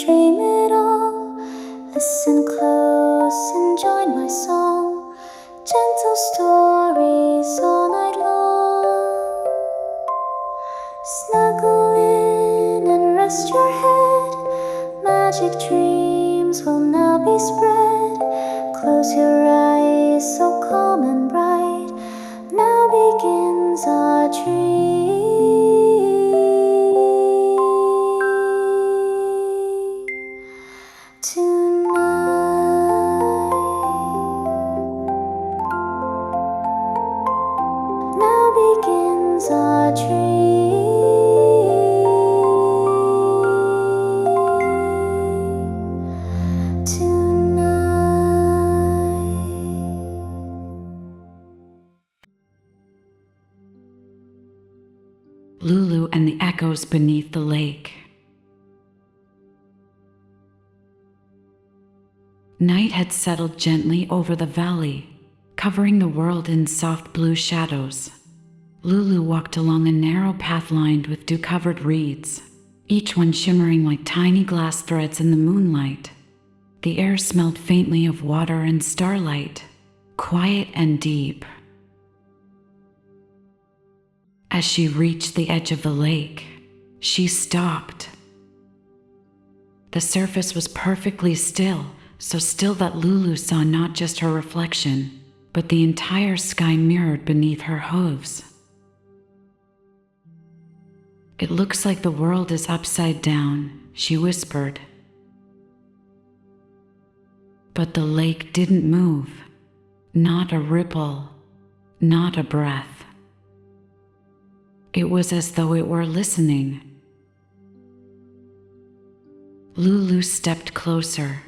dream it all. Listen close and join my song. Gentle stories all night long. Snuggle in and rest your head. Magic dreams will now be spread. Close your eyes so calm and bright. Now begins our dream. Now begins our dream. Lulu and the Echoes Beneath the Lake. Night had settled gently over the valley, covering the world in soft blue shadows. Lulu walked along a narrow path lined with dew-covered reeds, each one shimmering like tiny glass threads in the moonlight. The air smelled faintly of water and starlight, quiet and deep. As she reached the edge of the lake, she stopped. The surface was perfectly still, so still that Lulu saw not just her reflection, but the entire sky mirrored beneath her hooves. "It looks like the world is upside down," she whispered. But the lake didn't move. Not a ripple, not a breath. It was as though it were listening. Lulu stepped closer,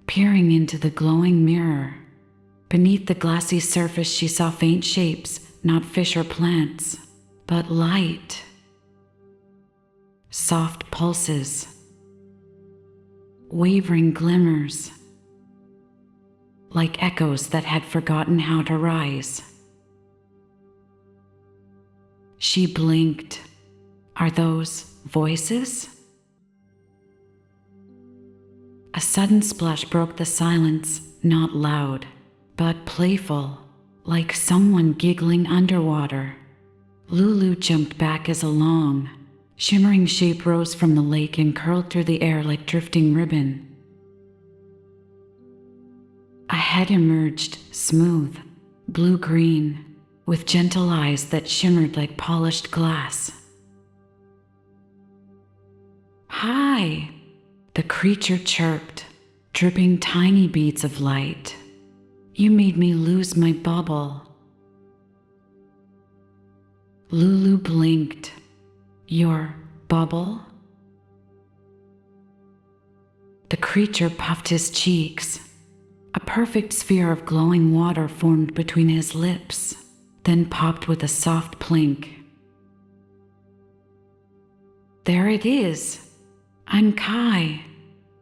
peering into the glowing mirror. Beneath the glassy surface she saw faint shapes, not fish or plants, but light. Soft pulses, wavering glimmers, like echoes that had forgotten how to rise. She blinked. Are those voices? A sudden splash broke the silence, not loud, but playful, like someone giggling underwater. Lulu jumped back as a long, shimmering shape rose from the lake and curled through the air like drifting ribbon. A head emerged, smooth, blue-green, with gentle eyes that shimmered like polished glass. "Hi," the creature chirped, dripping tiny beads of light. "You made me lose my bubble." Lulu blinked. "Your bubble?" The creature puffed his cheeks. A perfect sphere of glowing water formed between his lips, then popped with a soft plink. "There it is. I'm Kai,"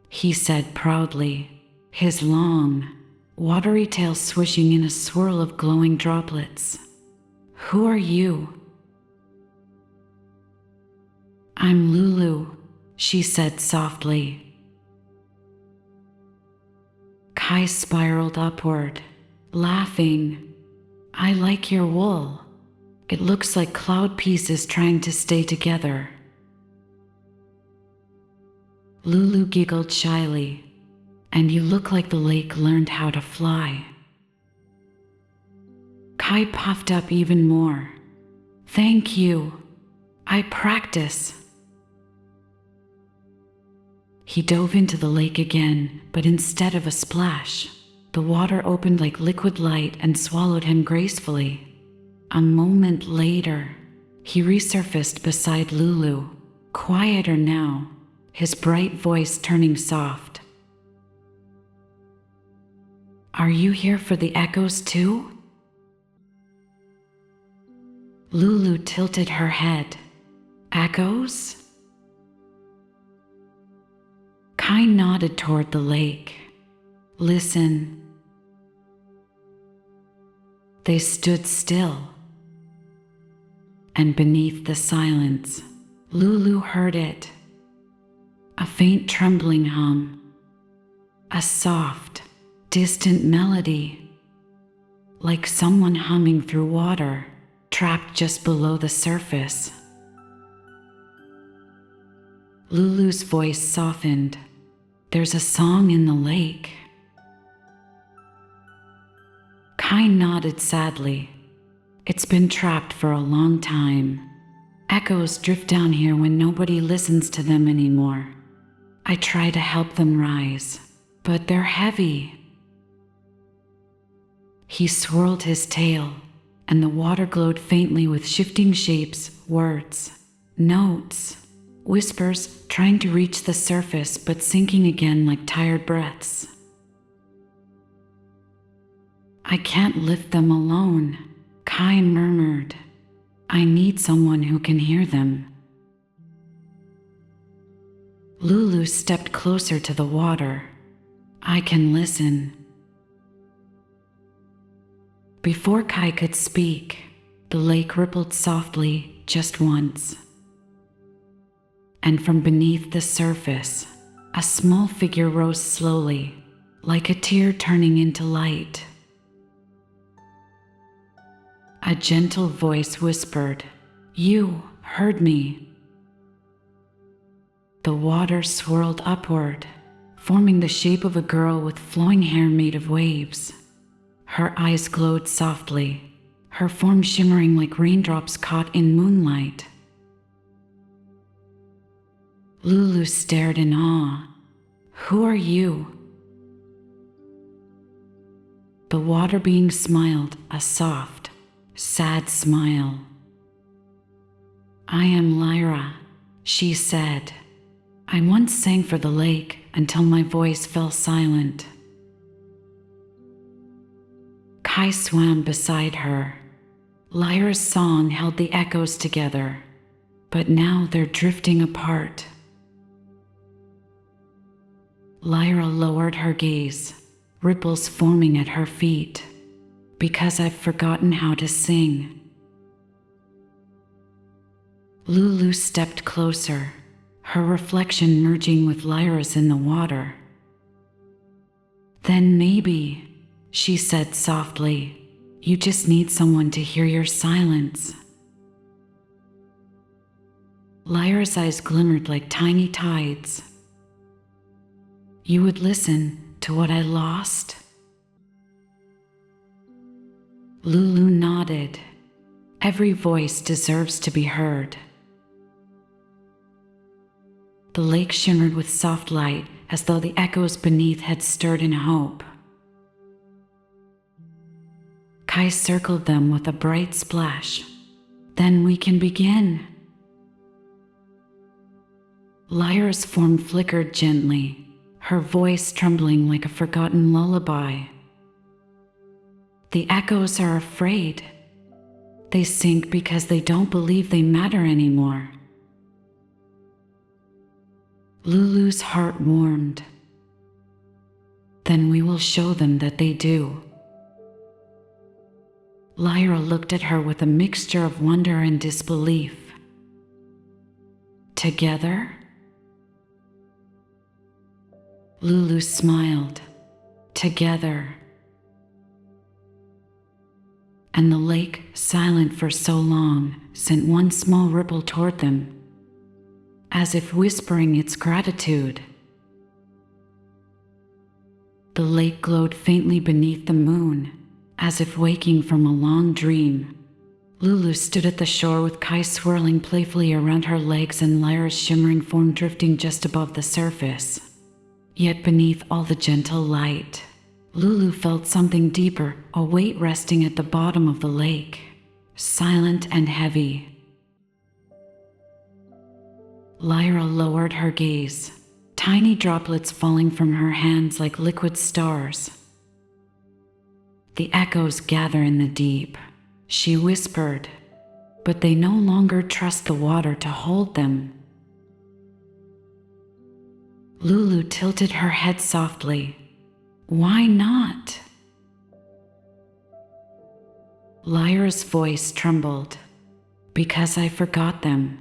he said proudly, his long, watery tail swishing in a swirl of glowing droplets. "Who are you?" "I'm Lulu," she said softly. Kai spiraled upward, laughing. "I like your wool. It looks like cloud pieces trying to stay together." Lulu giggled shyly. "And you look like the lake learned how to fly." Kai puffed up even more. "Thank you. I practice." He dove into the lake again, but instead of a splash, the water opened like liquid light and swallowed him gracefully. A moment later, he resurfaced beside Lulu, quieter now, his bright voice turning soft. "Are you here for the echoes too?" Lulu tilted her head. "Echoes?" Kai nodded toward the lake. "Listen." They stood still, and beneath the silence, Lulu heard it. A faint trembling hum. A soft, distant melody. Like someone humming through water, trapped just below the surface. Lulu's voice softened. There's a song in the lake. Kai nodded sadly. It's been trapped for a long time. Echoes drift down here when nobody listens to them anymore. I try to help them rise, but they're heavy. He swirled his tail, and the water glowed faintly with shifting shapes, words, notes, whispers trying to reach the surface but sinking again like tired breaths. I can't lift them alone, Kai murmured. I need someone who can hear them. Lulu stepped closer to the water. I can listen. Before Kai could speak, the lake rippled softly just once. And from beneath the surface, a small figure rose slowly, like a tear turning into light. A gentle voice whispered, "You heard me." The water swirled upward, forming the shape of a girl with flowing hair made of waves. Her eyes glowed softly, her form shimmering like raindrops caught in moonlight. Lulu stared in awe. "Who are you?" The water being smiled, a soft, sad smile. "I am Lyra," she said. "I once sang for the lake until my voice fell silent." Kai swam beside her. Lyra's song held the echoes together, but now they're drifting apart. Lyra lowered her gaze, ripples forming at her feet. "Because I've forgotten how to sing." Lulu stepped closer, her reflection merging with Lyra's in the water. "Then maybe," she said softly, "you just need someone to hear your silence." Lyra's eyes glimmered like tiny tides. "You would listen to what I lost?" Lulu nodded. Every voice deserves to be heard. The lake shimmered with soft light as though the echoes beneath had stirred in hope. Kai circled them with a bright splash. "Then we can begin." Lyra's form flickered gently, her voice trembling like a forgotten lullaby. "The echoes are afraid. They sink because they don't believe they matter anymore." Lulu's heart warmed. "Then we will show them that they do." Lyra looked at her with a mixture of wonder and disbelief. "Together?" Lulu smiled. "Together." And the lake, silent for so long, sent one small ripple toward them, as if whispering its gratitude. The lake glowed faintly beneath the moon, as if waking from a long dream. Lulu stood at the shore with Kai swirling playfully around her legs and Lyra's shimmering form drifting just above the surface. Yet beneath all the gentle light, Lulu felt something deeper, a weight resting at the bottom of the lake, silent and heavy. Lyra lowered her gaze, tiny droplets falling from her hands like liquid stars. "The echoes gather in the deep," she whispered, "but they no longer trust the water to hold them." Lulu tilted her head softly. "Why not?" Lyra's voice trembled. "Because I forgot them."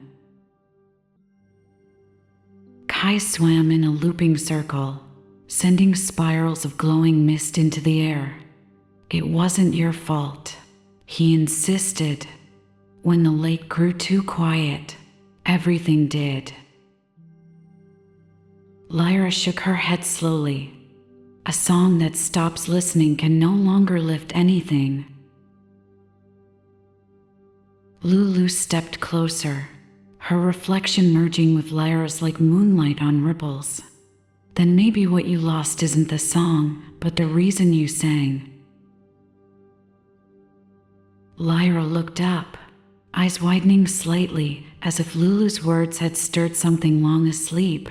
Kai swam in a looping circle, sending spirals of glowing mist into the air. It wasn't your fault, he insisted. When the lake grew too quiet, everything did. Lyra shook her head slowly. A song that stops listening can no longer lift anything. Lulu stepped closer, her reflection merging with Lyra's like moonlight on ripples. Then maybe what you lost isn't the song, but the reason you sang. Lyra looked up, eyes widening slightly, as if Lulu's words had stirred something long asleep.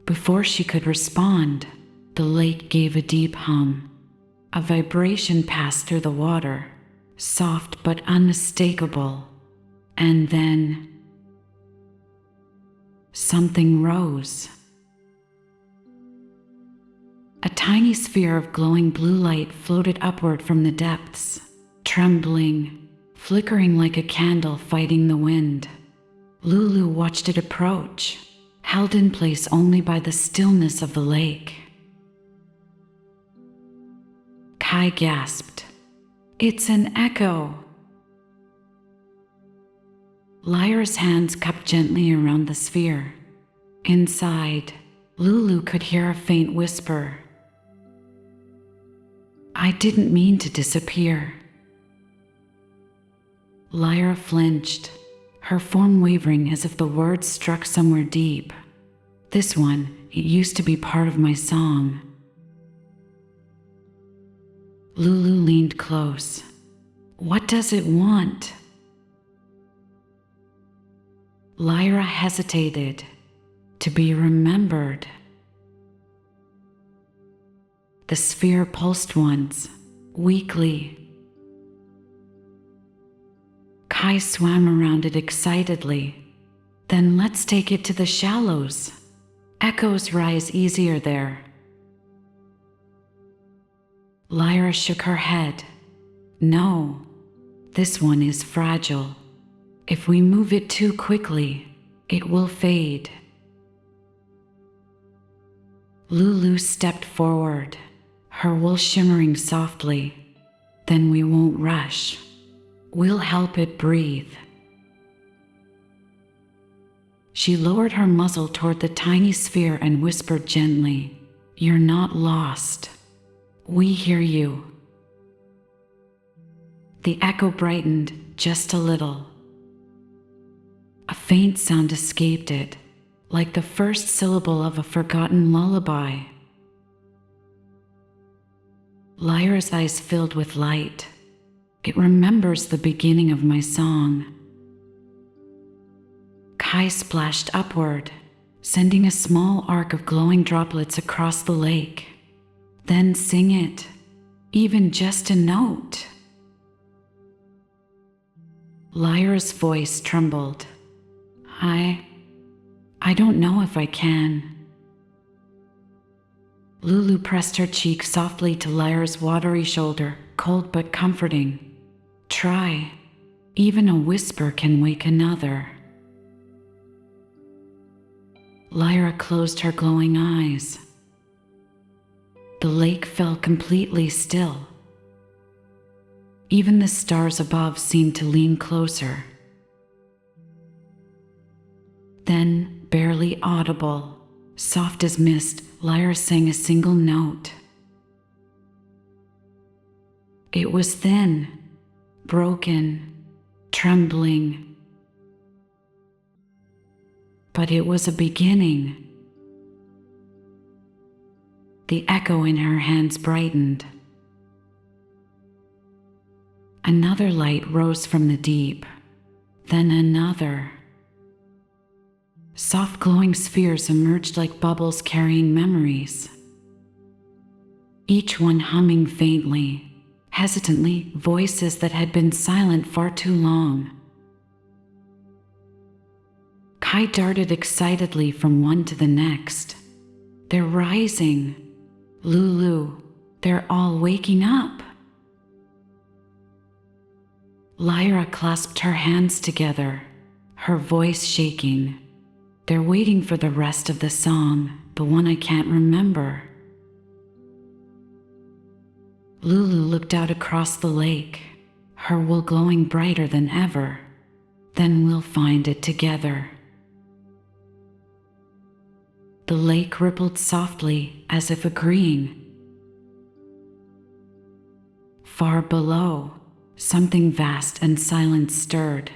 Before she could respond, the lake gave a deep hum. A vibration passed through the water, soft but unmistakable. And then something rose. A tiny sphere of glowing blue light floated upward from the depths, trembling, flickering like a candle fighting the wind. Lulu watched it approach, held in place only by the stillness of the lake. Kai gasped, "It's an echo!" Lyra's hands cupped gently around the sphere. Inside, Lulu could hear a faint whisper. "I didn't mean to disappear." Lyra flinched, her form wavering as if the words struck somewhere deep. "This one, it used to be part of my song." Lulu leaned close. "What does it want?" Lyra hesitated. "To be remembered." The sphere pulsed once, weakly. Kai swam around it excitedly. "Then let's take it to the shallows. Echoes rise easier there." Lyra shook her head. "No, this one is fragile. If we move it too quickly, it will fade." Lulu stepped forward, her wool shimmering softly. "Then we won't rush. We'll help it breathe." She lowered her muzzle toward the tiny sphere and whispered gently, "You're not lost. We hear you." The echo brightened just a little. A faint sound escaped it, like the first syllable of a forgotten lullaby. Lyra's eyes filled with light. "It remembers the beginning of my song." Kai splashed upward, sending a small arc of glowing droplets across the lake. "Then sing it, even just a note." Lyra's voice trembled. I don't know if I can." Lulu pressed her cheek softly to Lyra's watery shoulder, cold but comforting. "Try. Even a whisper can wake another." Lyra closed her glowing eyes. The lake fell completely still. Even the stars above seemed to lean closer. Then, barely audible, soft as mist, Lyra sang a single note. It was thin, broken, trembling. But it was a beginning. The echo in her hands brightened. Another light rose from the deep, then another. Soft glowing spheres emerged like bubbles carrying memories. Each one humming faintly, hesitantly, voices that had been silent far too long. Kai darted excitedly from one to the next. "They're rising. Lulu, they're all waking up." Lyra clasped her hands together, her voice shaking. They're waiting for the rest of the song, the one I can't remember. Lulu looked out across the lake, her wool glowing brighter than ever. Then we'll find it together. The lake rippled softly, as if agreeing. Far below, something vast and silent stirred.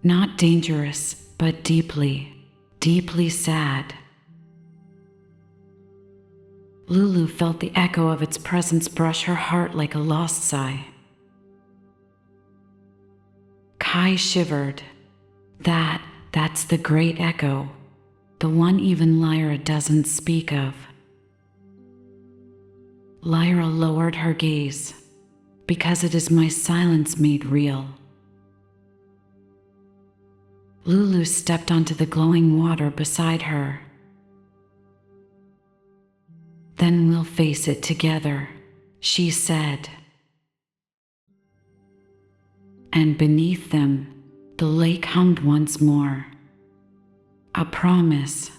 Not dangerous, but deeply, deeply sad. Lulu felt the echo of its presence brush her heart like a lost sigh. Kai shivered. That's the great echo, the one even Lyra doesn't speak of. Lyra lowered her gaze, because it is my silence made real. Lulu stepped onto the glowing water beside her. Then we'll face it together, she said. And beneath them, the lake hummed once more. A promise,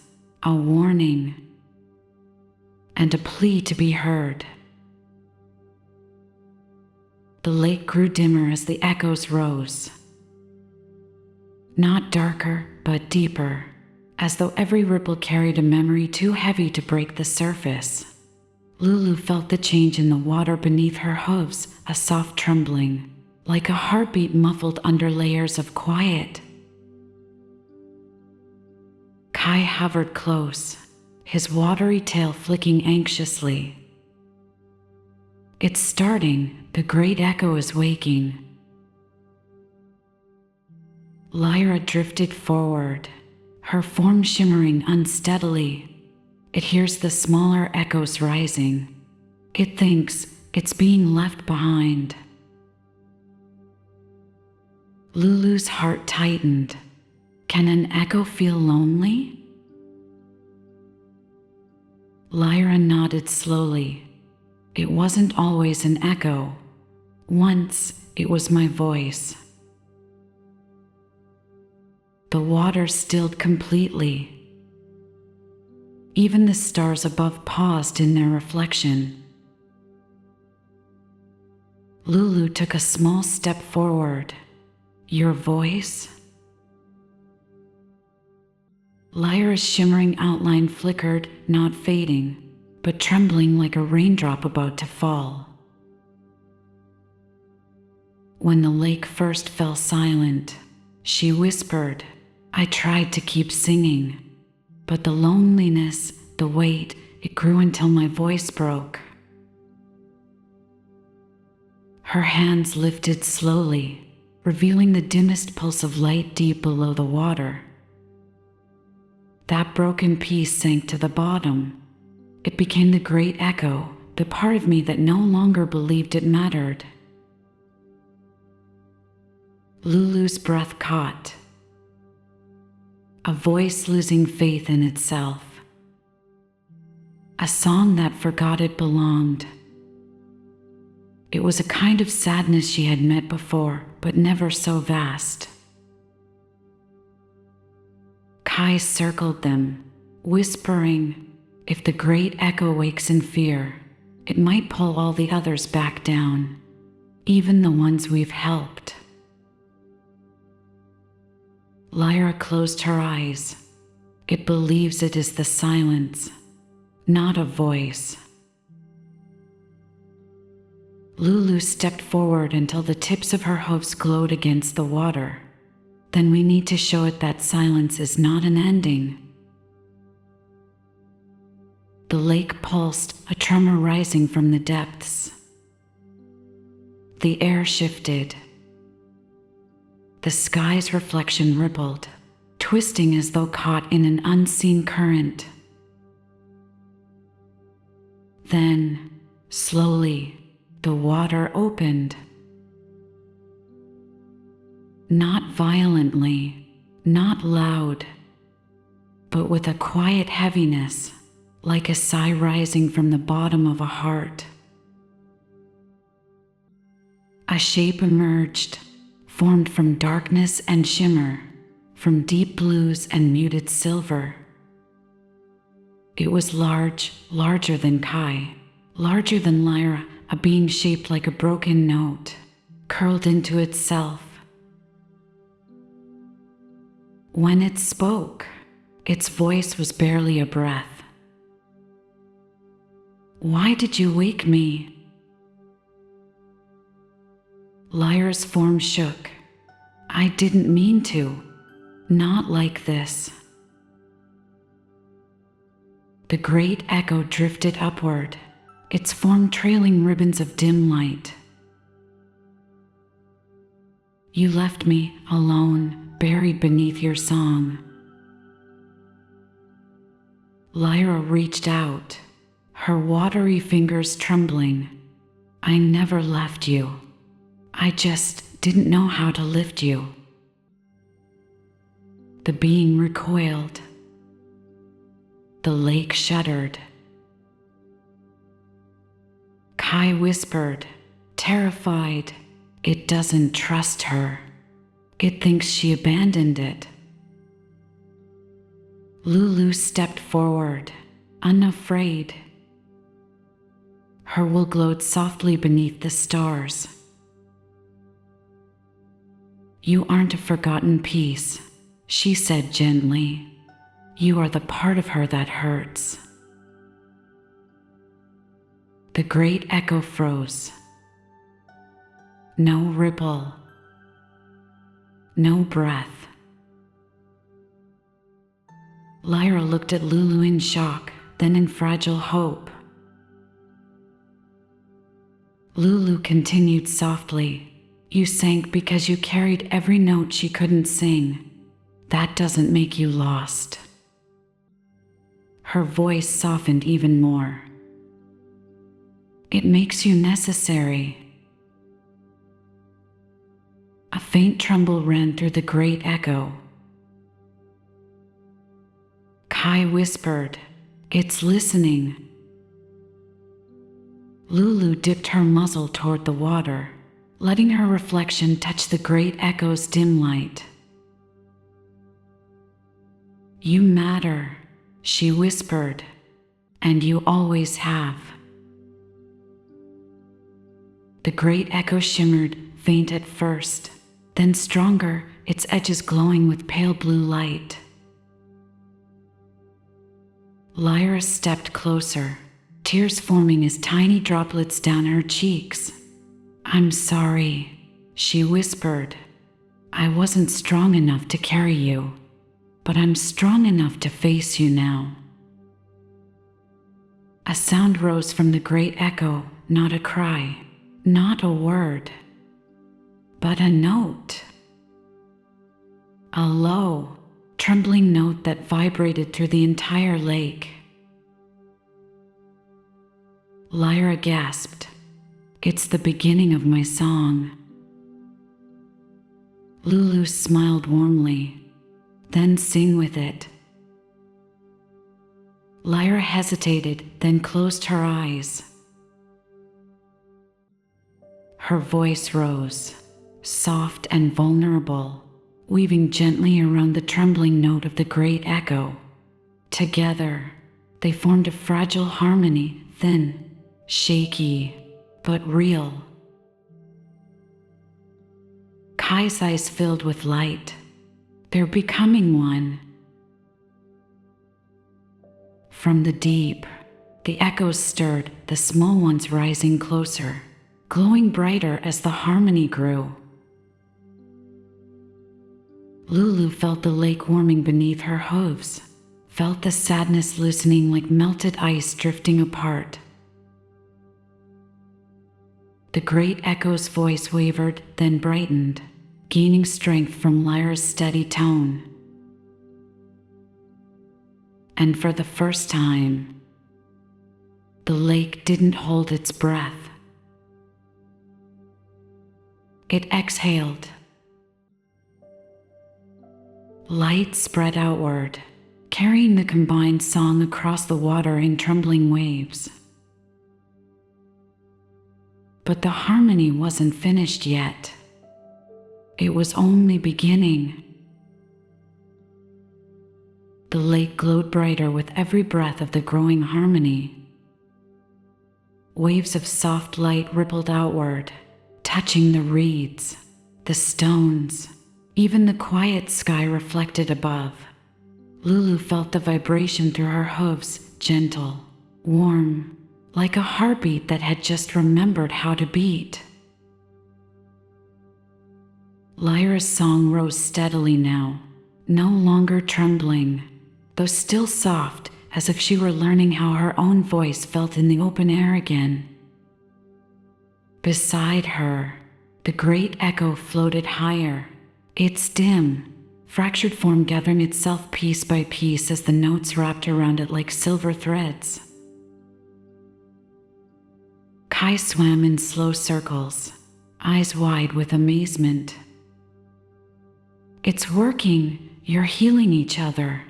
a warning, and a plea to be heard. The lake grew dimmer as the echoes rose. Not darker, but deeper, as though every ripple carried a memory too heavy to break the surface. Lulu felt the change in the water beneath her hooves, a soft trembling, like a heartbeat muffled under layers of quiet. Kai hovered close, his watery tail flicking anxiously. It's starting, the great echo is waking. Lyra drifted forward, her form shimmering unsteadily. It hears the smaller echoes rising. It thinks it's being left behind. Lulu's heart tightened. Can an echo feel lonely? Lyra nodded slowly. It wasn't always an echo. Once it was my voice. The water stilled completely. Even the stars above paused in their reflection. Lulu took a small step forward. Your voice? Lyra's shimmering outline flickered, not fading, but trembling like a raindrop about to fall. When the lake first fell silent, she whispered, I tried to keep singing, but the loneliness, the weight, it grew until my voice broke. Her hands lifted slowly, revealing the dimmest pulse of light deep below the water. That broken piece sank to the bottom. It became the great echo, the part of me that no longer believed it mattered. Lulu's breath caught. A voice losing faith in itself. A song that forgot it belonged. It was a kind of sadness she had met before, but never so vast. Kai circled them, whispering, if the great echo wakes in fear, it might pull all the others back down, even the ones we've helped. Lyra closed her eyes. It believes it is the silence, not a voice. Lulu stepped forward until the tips of her hooves glowed against the water. Then we need to show it that silence is not an ending. The lake pulsed, a tremor rising from the depths. The air shifted. The sky's reflection rippled, twisting as though caught in an unseen current. Then, slowly, the water opened. Not violently, not loud, but with a quiet heaviness, like a sigh rising from the bottom of a heart. A shape emerged, formed from darkness and shimmer, from deep blues and muted silver. It was large, larger than Kai, larger than Lyra, a being shaped like a broken note, curled into itself. When it spoke, its voice was barely a breath. "Why did you wake me?" Lyra's form shook. "I didn't mean to. Not like this." The great echo drifted upward, its form trailing ribbons of dim light. "You left me alone, buried beneath your song." Lyra reached out, her watery fingers trembling. "I never left you. I just didn't know how to lift you." The being recoiled. The lake shuddered. Kai whispered, terrified, "It doesn't trust her. It thinks she abandoned it." Lulu stepped forward, unafraid. Her wool glowed softly beneath the stars. "You aren't a forgotten piece," she said gently. "You are the part of her that hurts." The great echo froze. No ripple. No breath. Lyra looked at Lulu in shock, then in fragile hope. Lulu continued softly, "You sank because you carried every note she couldn't sing. That doesn't make you lost." Her voice softened even more. "It makes you necessary." A faint tremble ran through the great echo. Kai whispered, "It's listening." Lulu dipped her muzzle toward the water, letting her reflection touch the great echo's dim light. "You matter," she whispered, "and you always have." The great echo shimmered, faint at first, then stronger, its edges glowing with pale blue light. Lyra stepped closer, tears forming as tiny droplets down her cheeks. "I'm sorry," she whispered. "I wasn't strong enough to carry you, but I'm strong enough to face you now." A sound rose from the great echo, not a cry, not a word, but a note. A low, trembling note that vibrated through the entire lake. Lyra gasped, "It's the beginning of my song." Lulu smiled warmly, "Then sing with it." Lyra hesitated, then closed her eyes. Her voice rose, soft and vulnerable, weaving gently around the trembling note of the great echo. Together, they formed a fragile harmony, thin, shaky, but real. Kai's eyes filled with light. "They're becoming one." From the deep, the echoes stirred, the small ones rising closer, glowing brighter as the harmony grew. Lulu felt the lake warming beneath her hooves, felt the sadness loosening like melted ice drifting apart. The great echo's voice wavered, then brightened, gaining strength from Lyra's steady tone. And for the first time, the lake didn't hold its breath. It exhaled. Light spread outward, carrying the combined song across the water in trembling waves. But the harmony wasn't finished yet. It was only beginning. The lake glowed brighter with every breath of the growing harmony. Waves of soft light rippled outward, touching the reeds, the stones, even the quiet sky reflected above. Lulu felt the vibration through her hooves, gentle, warm, like a heartbeat that had just remembered how to beat. Lyra's song rose steadily now, no longer trembling, though still soft, as if she were learning how her own voice felt in the open air again. Beside her, the great echo floated higher, its dim, fractured form gathering itself piece by piece as the notes wrapped around it like silver threads. Kai swam in slow circles, eyes wide with amazement. "It's working, you're healing each other."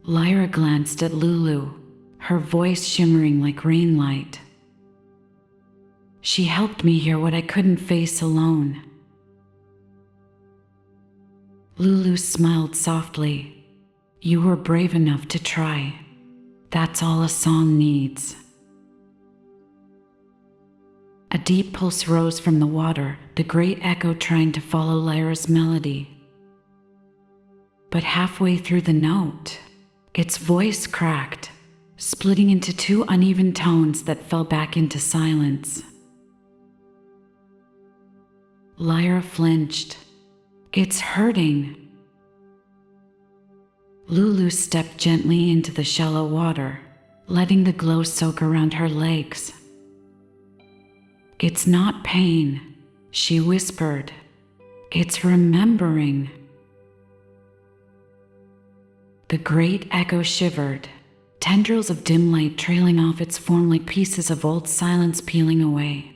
Lyra glanced at Lulu, her voice shimmering like rainlight. "She helped me hear what I couldn't face alone." Lulu smiled softly. "You were brave enough to try. That's all a song needs." A deep pulse rose from the water, the great echo trying to follow Lyra's melody. But halfway through the note, its voice cracked, splitting into two uneven tones that fell back into silence. Lyra flinched. "It's hurting." Lulu stepped gently into the shallow water, letting the glow soak around her legs. "It's not pain," she whispered. "It's remembering." The great echo shivered, tendrils of dim light trailing off its form like pieces of old silence peeling away.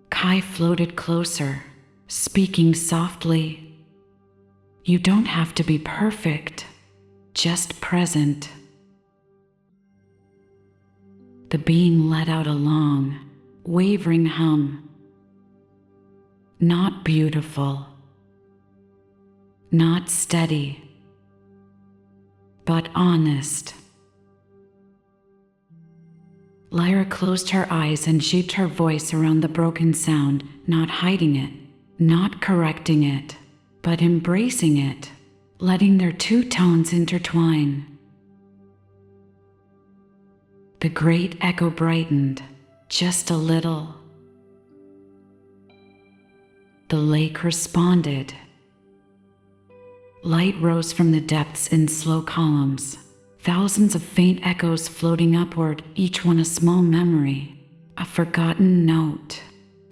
Kai floated closer, speaking softly. "You don't have to be perfect, just present." The being let out a long, wavering hum. Not beautiful, not steady, but honest. Lyra closed her eyes and shaped her voice around the broken sound, not hiding it, not correcting it, but embracing it, letting their two tones intertwine. The great echo brightened, just a little. The lake responded. Light rose from the depths in slow columns, thousands of faint echoes floating upward, each one a small memory, a forgotten note,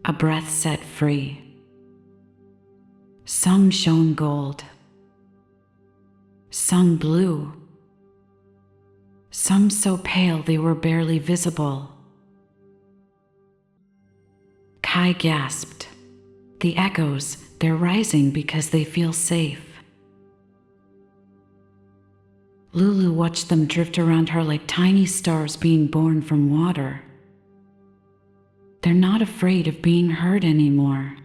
a breath set free. Some shone gold, some blue, some so pale they were barely visible. Kai gasped. "The echoes, they're rising because they feel safe." Lulu watched them drift around her like tiny stars being born from water. They're not afraid of being heard anymore.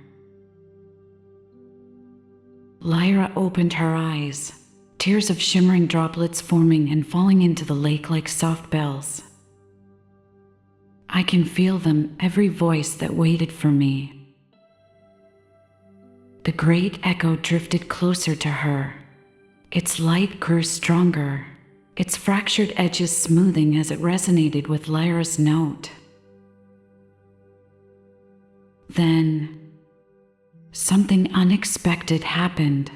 Lyra opened her eyes, tears of shimmering droplets forming and falling into the lake like soft bells. "I can feel them, every voice that waited for me." The great echo drifted closer to her. Its light grew stronger, its fractured edges smoothing as it resonated with Lyra's note. Then, something unexpected happened.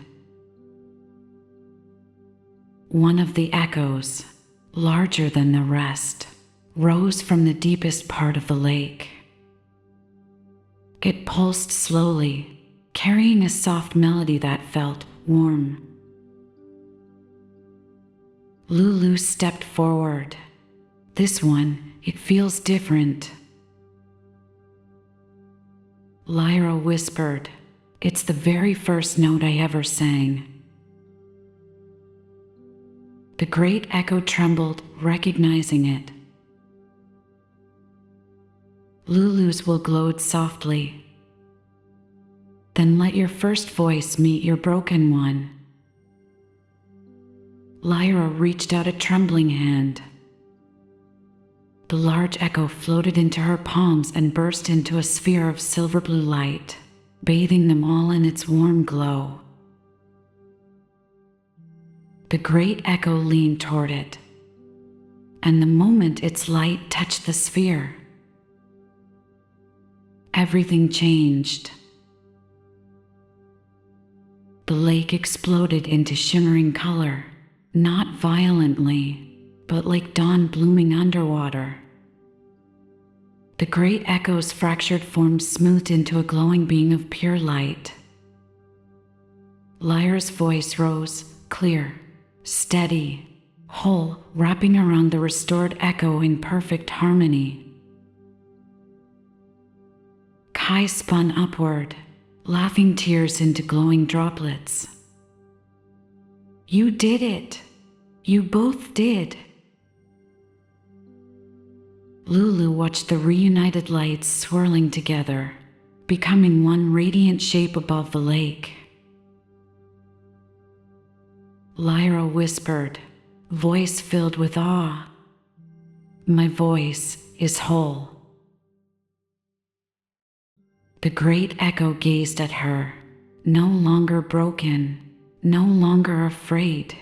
One of the echoes, larger than the rest, rose from the deepest part of the lake. It pulsed slowly, carrying a soft melody that felt warm. Lulu stepped forward. "This one, it feels different." Lyra whispered, "It's the very first note I ever sang." The great echo trembled, recognizing it. Lulu's will glowed softly. Then let your first voice meet your broken one. Lyra reached out a trembling hand. The large echo floated into her palms and burst into a sphere of silver blue light, bathing them all in its warm glow. The great echo leaned toward it, and the moment its light touched the sphere, everything changed. The lake exploded into shimmering color, not violently, but like dawn blooming underwater. The great echo's fractured form smoothed into a glowing being of pure light. Lyra's voice rose, clear, steady, whole, wrapping around the restored echo in perfect harmony. Kai spun upward, laughing tears into glowing droplets. You did it! You both did! Lulu watched the reunited lights swirling together, becoming one radiant shape above the lake. Lyra whispered, voice filled with awe, "My voice is whole." The great echo gazed at her, no longer broken, no longer afraid.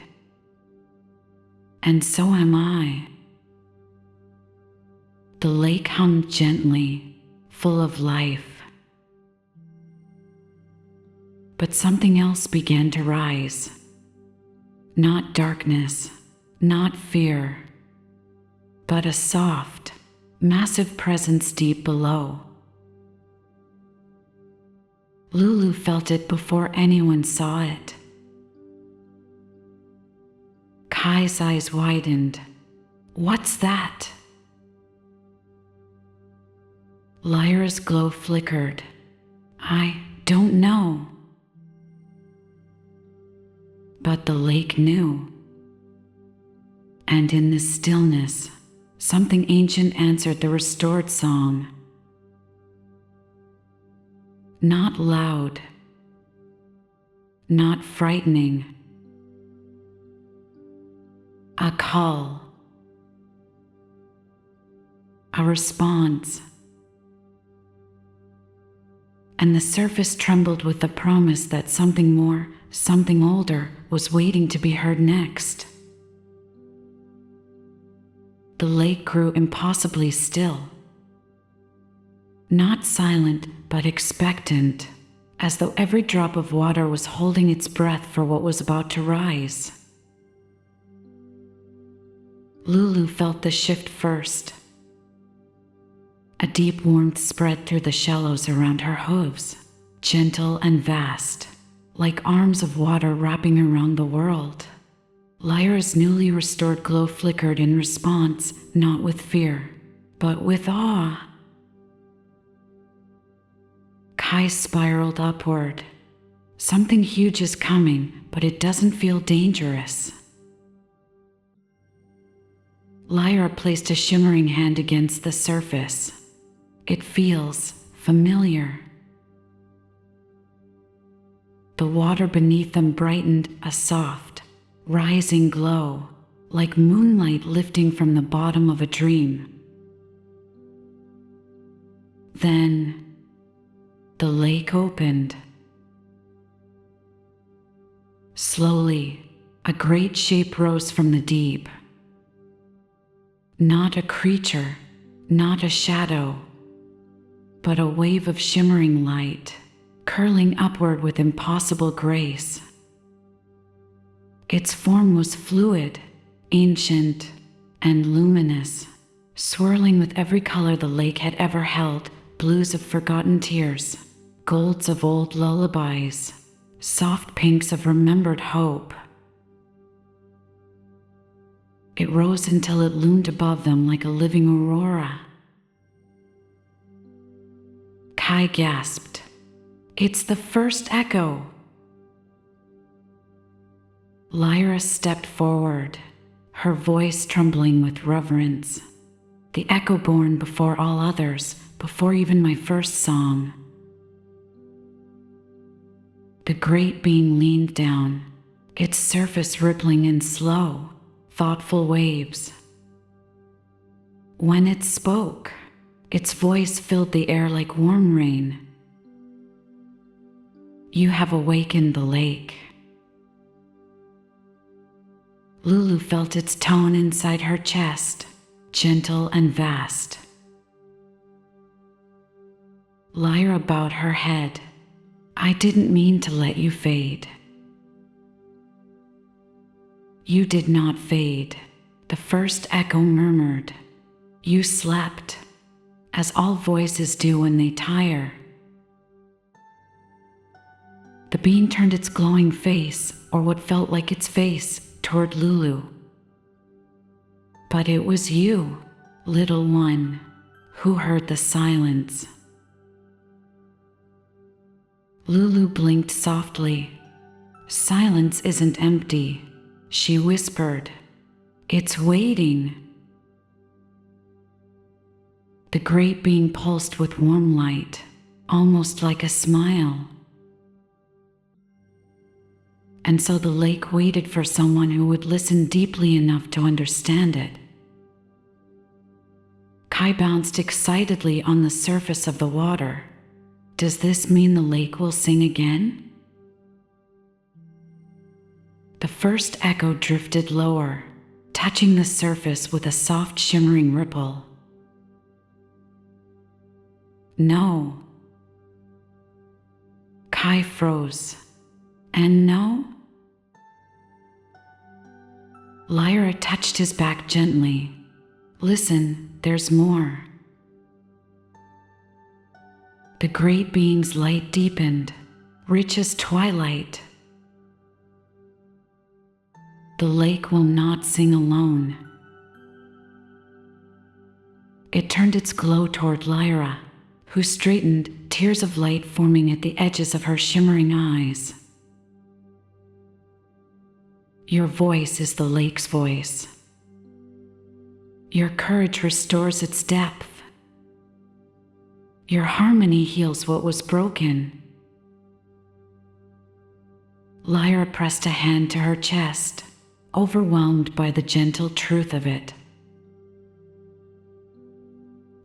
And so am I. The lake hummed gently, full of life. But something else began to rise. Not darkness, not fear, but a soft, massive presence deep below. Lulu felt it before anyone saw it. Kai's eyes widened. What's that? Lyra's glow flickered. I don't know. But the lake knew. And in this stillness, something ancient answered the restored song. Not loud, not frightening. A call. A response. And the surface trembled with the promise that something more, something older, was waiting to be heard next. The lake grew impossibly still. Not silent, but expectant, as though every drop of water was holding its breath for what was about to rise. Lulu felt the shift first. A deep warmth spread through the shallows around her hooves, gentle and vast, like arms of water wrapping around the world. Lyra's newly restored glow flickered in response, not with fear, but with awe. Kai spiraled upward. Something huge is coming, but it doesn't feel dangerous. Lyra placed a shimmering hand against the surface. It feels familiar. The water beneath them brightened, a soft, rising glow, like moonlight lifting from the bottom of a dream. Then, the lake opened. Slowly, a great shape rose from the deep. Not a creature, not a shadow, but a wave of shimmering light, curling upward with impossible grace. Its form was fluid, ancient, and luminous, swirling with every color the lake had ever held, blues of forgotten tears, golds of old lullabies, soft pinks of remembered hope. It rose until it loomed above them like a living aurora. Kai gasped. It's the first echo. Lyra stepped forward, her voice trembling with reverence. The echo born before all others, before even my first song. The great being leaned down, its surface rippling in slow, thoughtful waves. When it spoke, its voice filled the air like warm rain. You have awakened the lake. Lulu felt its tone inside her chest, gentle and vast. Lyra bowed her head. I didn't mean to let you fade. You did not fade, the first echo murmured. You slept, as all voices do when they tire. The being turned its glowing face, or what felt like its face, toward Lulu. But it was you, little one, who heard the silence. Lulu blinked softly. Silence isn't empty, she whispered. It's waiting. The great being pulsed with warm light, almost like a smile. And so the lake waited for someone who would listen deeply enough to understand it. Kai bounced excitedly on the surface of the water. Does this mean the lake will sing again? The first echo drifted lower, touching the surface with a soft shimmering ripple. No. Kai froze. And no? Lyra touched his back gently. Listen, there's more. The great being's light deepened, rich as twilight. The lake will not sing alone. It turned its glow toward Lyra, who straightened, tears of light forming at the edges of her shimmering eyes. Your voice is the lake's voice. Your courage restores its depth. Your harmony heals what was broken. Lyra pressed a hand to her chest, overwhelmed by the gentle truth of it.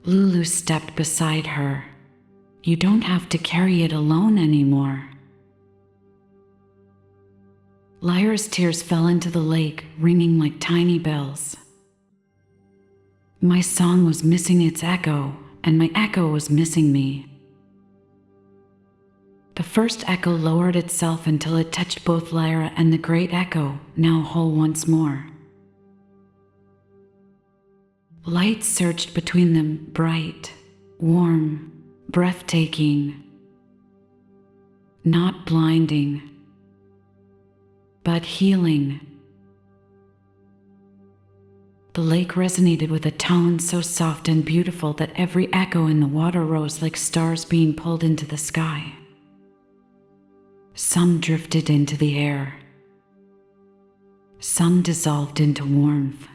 Lulu stepped beside her. You don't have to carry it alone anymore. Lyra's tears fell into the lake, ringing like tiny bells. My song was missing its echo, and my echo was missing me. The first echo lowered itself until it touched both Lyra and the great echo, now whole once more. Light surged between them, bright, warm, breathtaking. Not blinding, but healing. The lake resonated with a tone so soft and beautiful that every echo in the water rose like stars being pulled into the sky. Some drifted into the air. Some dissolved into warmth.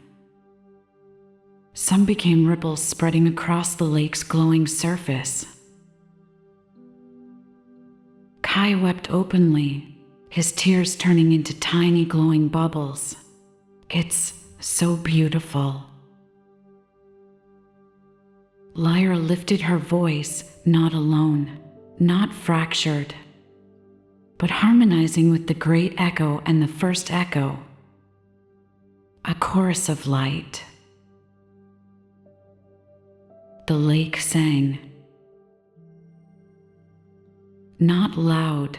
Some became ripples spreading across the lake's glowing surface. Kai wept openly, his tears turning into tiny glowing bubbles. It's so beautiful. Lyra lifted her voice, not alone, not fractured, but harmonizing with the great echo and the first echo. A chorus of light. The lake sang. Not loud,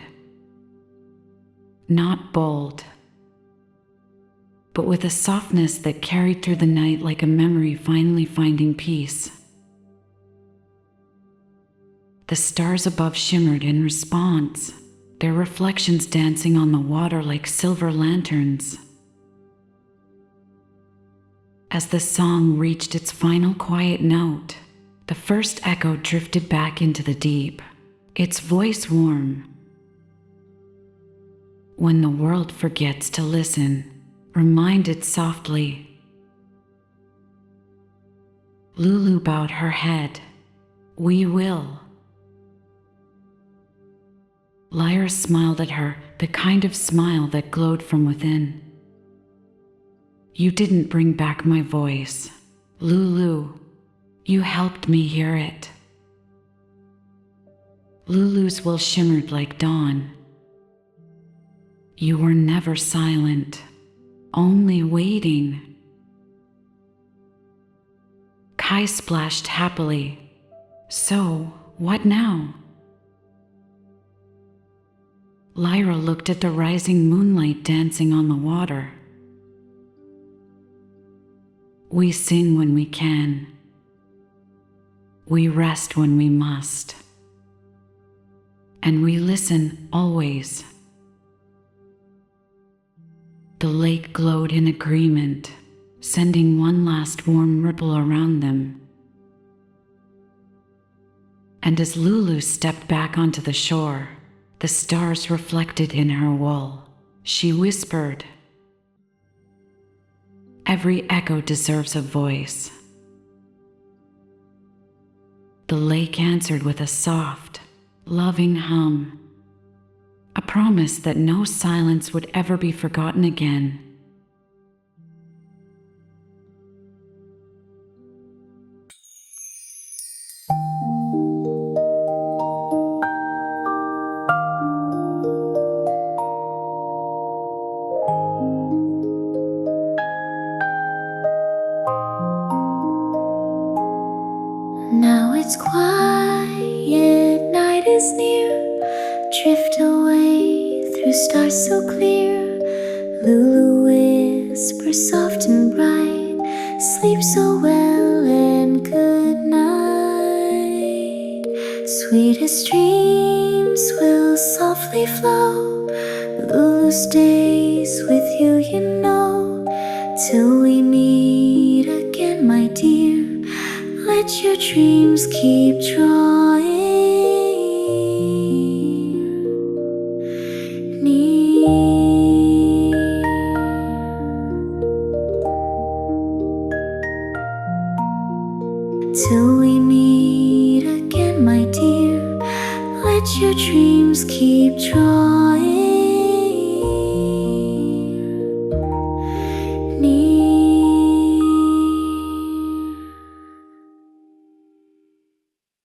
not bold, but with a softness that carried through the night like a memory finally finding peace. The stars above shimmered in response, their reflections dancing on the water like silver lanterns. As the song reached its final quiet note, the first echo drifted back into the deep, its voice warm. When the world forgets to listen, remind it softly. Lulu bowed her head. We will. Lyra smiled at her, the kind of smile that glowed from within. You didn't bring back my voice, Lulu. You helped me hear it. Lulu's will shimmered like dawn. You were never silent, only waiting. Kai splashed happily. So, what now? Lyra looked at the rising moonlight dancing on the water. We sing when we can. We rest when we must. And we listen always. The lake glowed in agreement, sending one last warm ripple around them. And as Lulu stepped back onto the shore, the stars reflected in her wool. She whispered, "Every echo deserves a voice." The lake answered with a soft, loving hum, a promise that no silence would ever be forgotten again. Now it's quiet, night is near. Drift away through stars so clear. Lulu whispers soft and bright. Sleep so well and good night. Sweetest dreams will softly flow. Lulu stays with you, you know. Till we meet again, my dear. Let your dreams keep drawing near. Till we meet again, my dear. Let your dreams keep drawing.